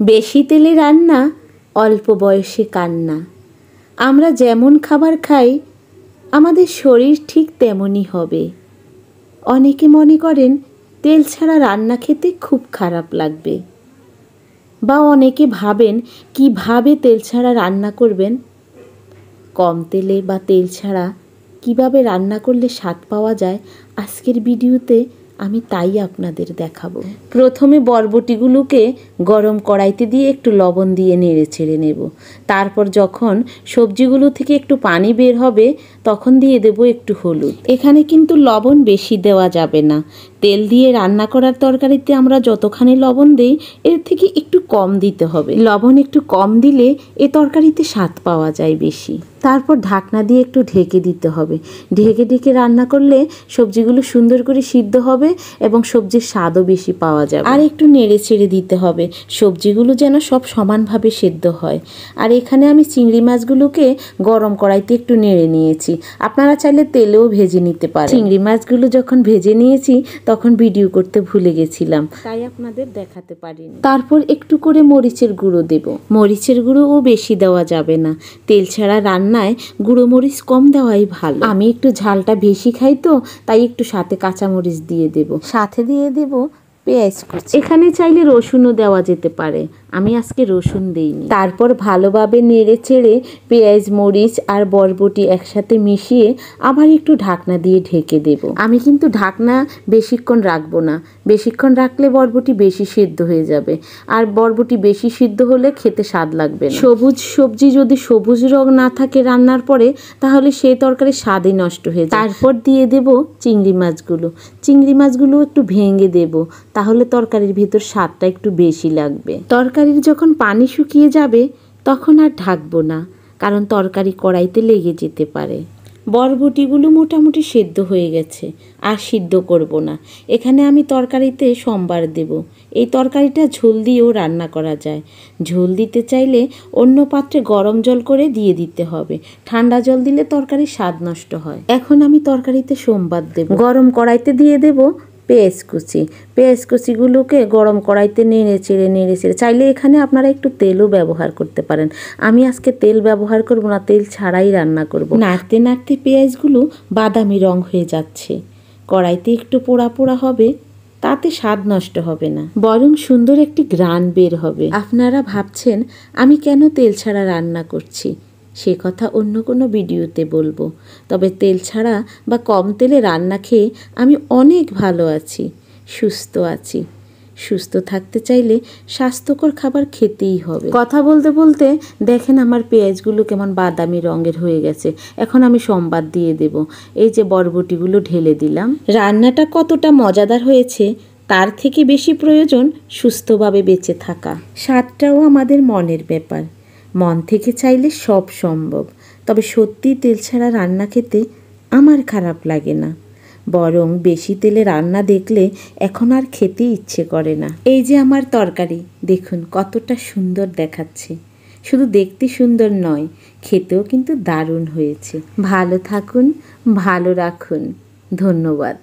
বেশি তেলে রান্না, অল্প বয়সে কান্না। আমরা যেমন খাবার খাই আমাদের শরীর ঠিক তেমনই হবে। অনেকে মনে করেন তেল ছাড়া রান্না খেতে খুব খারাপ লাগবে, বা অনেকে ভাবেন কিভাবে তেল ছাড়া রান্না করবেন। কম তেলে বা তেল ছাড়া কিভাবে রান্না করলে স্বাদ পাওয়া যায় আজকের ভিডিওতে আমি তাই আপনাদের দেখাবো। প্রথমে বরবটিগুলোকে গরম কড়াইতে দিয়ে একটু লবণ দিয়ে নেড়ে ছেড়ে নেব। তারপর যখন সবজিগুলো থেকে একটু পানি বের হবে তখন দিয়ে দেব একটু হলুদ। এখানে কিন্তু লবণ বেশি দেওয়া যাবে না। তেল দিয়ে রান্না করার তরকারিতে আমরা যতখানি লবণ দেই এর থেকে একটু কম দিতে হবে। লবণ একটু কম দিলে এ তরকারিতে স্বাদ পাওয়া যায় বেশি। তারপর ঢাকনা দিয়ে একটু ঢেকে দিতে হবে। ঢেকে ঢেকে রান্না করলে সবজিগুলো সুন্দর করে সিদ্ধ হবে এবং সবজির স্বাদও বেশি পাওয়া যাবে। আর একটু নেড়ে ছেড়ে দিতে হবে, সবজিগুলো যেন সব সমানভাবে সেদ্ধ হয়। আর এখানে আমি চিংড়ি মাছগুলোকে গরম কড়াইতে একটু নেড়ে নিয়েছি। আপনারা চাইলে তেলেও ভেজে নিতে পারেন। চিংড়ি মাছগুলো যখন ভেজে নিয়েছি তখন ভিডিও করতে ভুলে গেছিলাম, তাই আপনাদের দেখাতে পারিনি। তারপর একটু করে মরিচের গুঁড়ো দেব। মরিচের গুঁড়োও বেশি দেওয়া যাবে না, তেল ছাড়া রান্নায় গুঁড়ো মরিচ কম দেওয়াই ভালো। আমি একটু ঝালটা বেশি খাই তো তাই একটু সাথে কাঁচামরিচ দিয়ে দেব। সাথে দিয়ে দেব পেঁয়াজ কুচি। এখানে চাইলে রসুনও দেওয়া যেতে পারে, আমি আজকে রসুন দেইনি। তারপর ভালোভাবে নেড়ে চেড়ে পেঁয়াজ, মরিচ আর বরবটি একসাথে মিশিয়ে আবার একটু ঢাকনা দিয়ে ঢেকে দেব। আমি কিন্তু ঢাকনা বেশিক্ষণ রাখবো না, বেশিক্ষণ রাখলে বরবটি বেশি সিদ্ধ হয়ে যাবে, আর বরবটি বেশি সিদ্ধ হলে খেতে স্বাদ লাগবে না। সবুজ সবজি যদি সবুজ রং না থাকে রান্নার পরে তাহলে সেই তরকারির স্বাদই নষ্ট হয়ে যায়। তারপর দিয়ে দেব চিংড়ি মাছগুলো। চিংড়ি মাছগুলো একটু ভেঙে দেব, তাহলে তরকারির ভিতর স্বাদটা একটু বেশি লাগবে। তরকারির যখন পানি শুকিয়ে যাবে তখন আর ঢাকবো না, কারণ তরকারি কড়াইতে লেগে যেতে পারে। বরবটিগুলো মোটামুটি সেদ্ধ হয়ে গেছে, আর সিদ্ধ করব না। এখানে আমি তরকারিতে সম্বার দেব। এই তরকারিটা ঝোল দিয়েও রান্না করা যায়। ঝোল দিতে চাইলে অন্য পাত্রে গরম জল করে দিয়ে দিতে হবে, ঠান্ডা জল দিলে তরকারির স্বাদ নষ্ট হয়। এখন আমি তরকারিতে সম্বার দেব। গরম কড়াইতে দিয়ে দেব পেঁয়াজ কুচি। পেঁয়াজ কুচিগুলোকে গরম কড়াইতে নেড়ে চেড়ে চাইলে এখানে আপনারা একটু তেলও ব্যবহার করতে পারেন। আমি আজকে তেল ব্যবহার করব না, তেল ছাড়াই রান্না করব। নাড়তে নাড়তে পেঁয়াজগুলো বাদামি রং হয়ে যাচ্ছে। কড়াইতে একটু পোড়া পোড়া হবে, তাতে স্বাদ নষ্ট হবে না, বরং সুন্দর একটি ঘ্রাণ বের হবে। আপনারা ভাবছেন আমি কেন তেল ছাড়া রান্না করছি, সে কথা অন্য কোনো ভিডিওতে বলবো। তবে তেল ছাড়া বা কম তেলে রান্না খেয়ে আমি অনেক ভালো আছি, সুস্থ আছি। সুস্থ থাকতে চাইলে স্বাস্থ্যকর খাবার খেতেই হবে। কথা বলতে বলতে দেখেন আমার পেঁয়াজগুলো কেমন বাদামি রঙের হয়ে গেছে। এখন আমি সম্বার দিয়ে দেব। এই যে বরবটিগুলো ঢেলে দিলাম। রান্নাটা কতটা মজাদার হয়েছে তার থেকে বেশি প্রয়োজন সুস্থভাবে বেঁচে থাকা। স্বাদটাও আমাদের মনের ব্যাপার, মন থেকে চাইলে সব সম্ভব। তবে সত্যি তেল ছাড়া রান্না খেতে আমার খারাপ লাগে না, বরং বেশি তেলে রান্না দেখলে এখন আর খেতে ইচ্ছে করে না। এই যে আমার তরকারি দেখুন কতটা সুন্দর দেখাচ্ছে। শুধু দেখতে সুন্দর নয়, খেতেও কিন্তু দারুণ হয়েছে। ভালো থাকুন, ভালো রাখুন। ধন্যবাদ।